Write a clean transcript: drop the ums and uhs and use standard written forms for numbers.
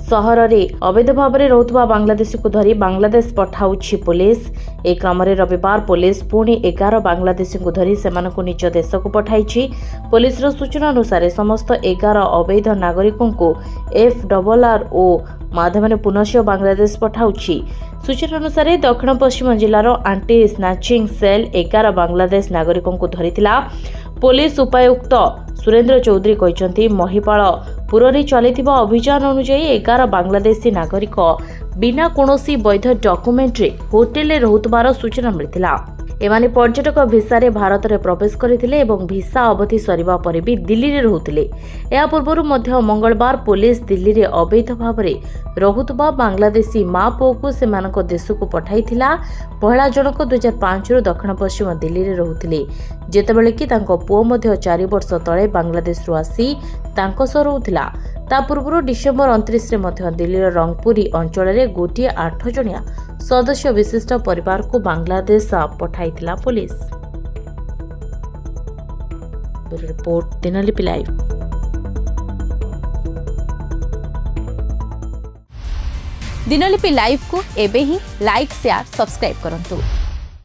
सहररे अवैध भाव में रहुथुवा बांग्लादेशी को धरी बांग्लादेश पठाउछि पुलिस। ए क्रमरे रविवार पुलिस पुणी 11 बांग्लादेशी को धरी सेमानकु निज देश को पठाइछि। पुलिस सूचना अनुसार समस्त 11 अवैध नागरिकों को FRRO माध्यम पुनः बांग्लादेश पठाउछि। सूचना अनुसार दक्षिण पश्चिम जिलार आंटी स्नाचिंग सेल 11 बांग्लादेश नागरिकों को धरिथिला। पुलिस उपायुक्त सुरेंद्र चौधरी कहते महिपालपुर चलता अभियान अनुଯାयी 11 बांग्लादेशी नागरिक बिना कौनसी वैध डॉक्यूमेंट्री होटेल रहुतबार सूचना मिलता। एमाने पर्यटक भिसा रे भारत में प्रवेश करथिले एवं भिसा अवधि सरिबा परे भी दिल्ली रे रहुथिले। या पूर्व मध्य मंगलवार पुलिस दिल्ली रे अवैध भाव में रहुतबा बांग्लादेशी माँ पुओ को सेमानक देश को पठाइथिला। महिला जनक 2005 रु दक्षिण पश्चिम दिल्ली रे रहुथिले, जेतेबेले कि तांको पुओ मध्य 4 वर्ष तले बांग्लादेश रु आसी तांको सह रहुथिला। ता पूर्व डिसेम्बर 29 रे मध्य दिल्लीर रंगपुरी अंचल में गोटे 8 जणिया सदस्य विशिष्ट परिवार को बांग्लादेश पठाइथिला police. Report Dinalipi live. Dinalipi live को एबे ही लाइक शेयर सब्सक्राइब करंतु।